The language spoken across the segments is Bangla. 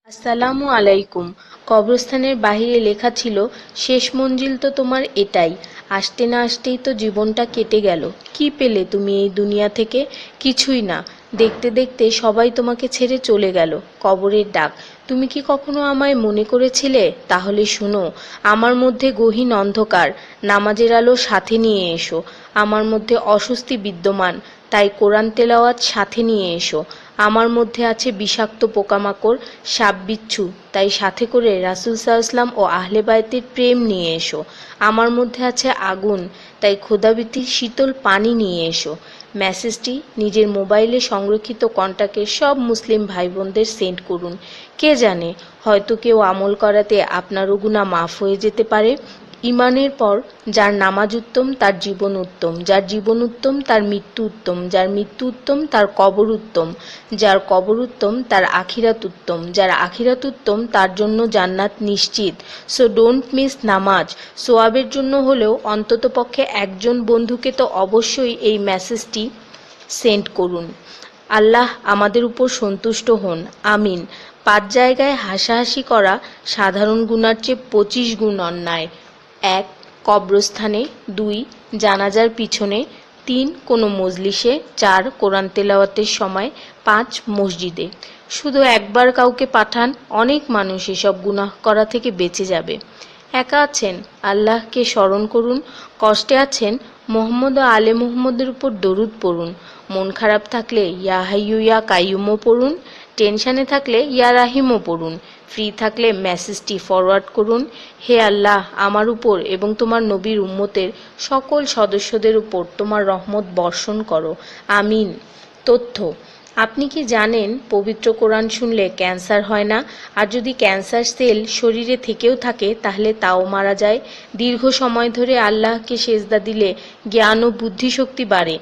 আসসালামু আলাইকুম। কবরস্থানের বাহিরে লেখা ছিল, শেষ মঞ্জিল তো তোমার এটাই। আসতে না আসতেই তো জীবনটা কেটে গেল। কি পেলে তুমি এই দুনিয়া থেকে? কিছুই না। দেখতে দেখতে সবাই তোমাকে ছেড়ে চলে গেল। কবরের ডাক। তুমি কি কখনো আমায় মনে করেছিলে? তাহলে শুনো, আমার মধ্যে গহীন অন্ধকার, নামাজের আলো সাথে নিয়ে এসো। আমার মধ্যে অস্বস্তি বিদ্যমান, তাই কোরআন তেলাওয়াত সাথে নিয়ে এসো। আমার মধ্যে আছে বিষাক্ত পোকামাকড়, সাপ বিচ্ছু, তাই সাথে করে রাসূল সাল্লাল্লাহু ও আহলে বায়তের প্রেম নিয়ে এসো। আমার মধ্যে আছে আগুন, তাই খোদাভীতির শীতল পানি নিয়ে এসো। মেসেজটি নিজের মোবাইলে সংরক্ষিত কন্টাক্টের সব মুসলিম ভাই বোনদের সেন্ড করুন। কে জানে, হয়তো কেউ আমল করাতে আপনারও গুনাহ মাফ হয়ে যেতে পারে। ঈমানের পর যার নামাজ উত্তম তার জীবন উত্তম, যার জীবন উত্তম তার মৃত্যু উত্তম, যার মৃত্যু উত্তম তার কবর উত্তম, যার কবর উত্তম তার আখিরাত উত্তম, যার আখিরাত উত্তম তার জন্য জান্নাত নিশ্চিত। সো ডোন্ট মিস নামাজ। সোয়াবের জন্য হলেও অন্ততপক্ষে একজন বন্ধুকে তো অবশ্যই এই মেসেজটি সেন্ড করুন। আল্লাহ আমাদের উপর সন্তুষ্ট হন, আমিন। ৫ জায়গায় হাসাহাসি করা সাধারণ গুনার চেয়ে ২৫ গুণ অন্যায়। ১. কবরস্থানে। ২. জানাজার পিছনে। ৩. কোনো মজলিসে। ৪. কোরআন তেলাওয়াতের সময়। ৫. মসজিদে। শুধু একবার কাউকে পাঠান, অনেক মানুষ এসব গুনাহ করা থেকে বেঁচে যাবে। একা আছেন, আল্লাহকে স্মরণ করুন। কষ্টে আছেন, মুহাম্মদ ও আলে মুহাম্মদের উপর দরুদ পড়ুন। মন খারাপ থাকলে ইয়া হাইয়্যু ইয়া কাইয়্যুমও পড়ুন। টেনশনে থাকলে ইয়া রাহিমও পড়ুন। ফ্রি থাকলে মেসেজটি ফরওয়ার্ড করুন। হে আল্লাহ, আমার উপর এবং তোমার নবীর উম্মতের সকল সদস্যদের উপর তোমার রহমত বর্ষণ করো, আমিন। তথ্য: আপনি কি জানেন পবিত্র কোরআন শুনলে ক্যান্সার হয় না? আর যদি ক্যান্সার সেল শরীরে থেকেও থাকে তাহলে তাও মারা যায়। দীর্ঘ সময় ধরে আল্লাহকে সেজদা দিলে জ্ঞান ও বুদ্ধিশক্তি বাড়ে।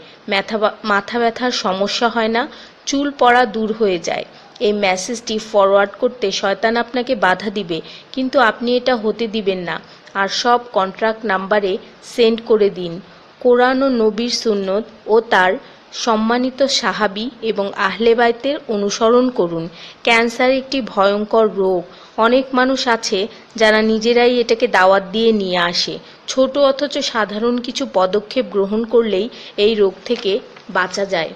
মাথা ব্যথার সমস্যা হয় না। চুল পড়া দূর হয়ে যায়। এই মেসেজটি ফরওয়ার্ড করতে শয়তান আপনাকে বাধা দিবে, কিন্তু আপনি এটা হতে দিবেন না। আর সব কন্ট্রাক্ট নাম্বারে সেন্ড করে দিন। কোরআন ও নবীর সুন্নত ও তার সম্মানিত সাহাবী এবং আহলে বাইতের অনুসরণ করুন। ক্যান্সার একটি ভয়ঙ্কর রোগ। অনেক মানুষ আছে যারা নিজেরাই এটাকে দাওয়াত দিয়ে নিয়ে আসে। ছোট অথচ সাধারণ কিছু পদক্ষেপ গ্রহণ করলেই এই রোগ থেকে বাঁচা যায়।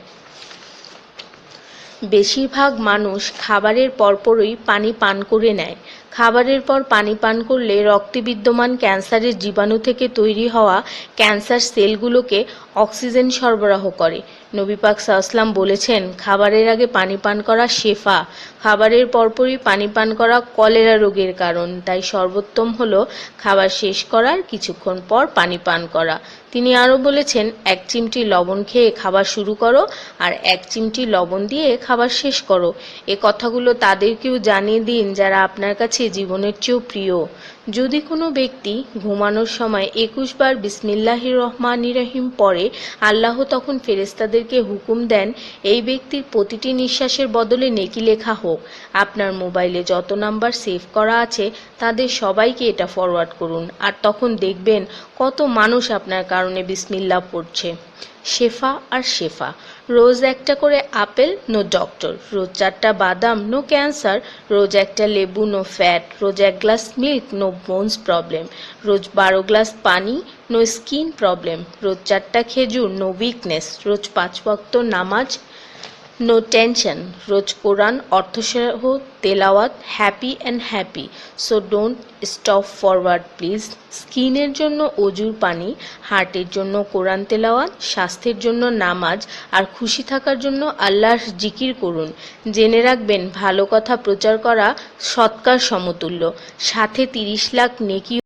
বেশিরভাগ মানুষ খাবারের পরপরই পানি পান করে নেয়। খাবারের পর পানি পান করলে রক্তে বিদ্যমান ক্যান্সারের জীবাণু থেকে তৈরি হওয়া ক্যান্সার সেলগুলোকে অক্সিজেন সরবরাহ করে। নবী পাক সাল্লাল্লাহু বলেছেন, খাবারের আগে পানি পান করা শেফা। খাবারের পরপরই পানি পান করা কলেরা রোগের কারণ, তাই সর্বোত্তম হলো খাবার শেষ করার কিছুক্ষণ পর পানি পান করা। তিনি আরও বলেছেন, ১ চিমটি লবণ খেয়ে খাবার শুরু করো আর ১ চিমটি লবণ দিয়ে খাবার শেষ করো। এ কথাগুলো তাদেরকেও জানিয়ে দিন যারা আপনার কাছে জীবনের চেয়েও প্রিয়। যদি কোনো ব্যক্তি ঘুমানোর সময় ২১ বার বিসমিল্লাহির রহমানির রহিম পড়ে, আল্লাহ তখন ফেরেশতাদেরকে হুকুম দেন এই ব্যক্তির প্রতিটি নিঃশ্বাসের বদলে নেকি লেখা হোক। আপনার মোবাইলে যত নাম্বার সেভ করা আছে তাদের সবাইকে এটা ফরওয়ার্ড করুন, আর তখন দেখবেন কত মানুষ আপনার কারণে বিসমিল্লাহ পড়ছে। শেফা আর শেফা। রোজ একটা করে আপেল, নো ডক্টর। রোজ 4টা বাদাম, নো ক্যান্সার। রোজ একটা লেবু, নো ফ্যাট। রোজ 1 glass milk, no bones problem. রোজ 12 গ্লাস পানি, নো স্কিন প্রবলেম। রোজ 4টা খেজুর, নো উইকনেস। রোজ 5 ওয়াক্ত নামাজ, নো টেনশন। রোজ কোরআন অর্থসহ তেলাওয়াত, happy and happy. So don't stop forward please. স্কিনের জন্য অজুর পানি, হার্টের জন্য কোরআন তেলাওয়াত, স্বাস্থ্যের জন্য নামাজ, আর খুশি থাকার জন্য আল্লাহর জিকির করুন। জেনে রাখবেন, ভালো কথা প্রচার করা সৎকার সমতুল্য, সাথে 30 লাখ নেকি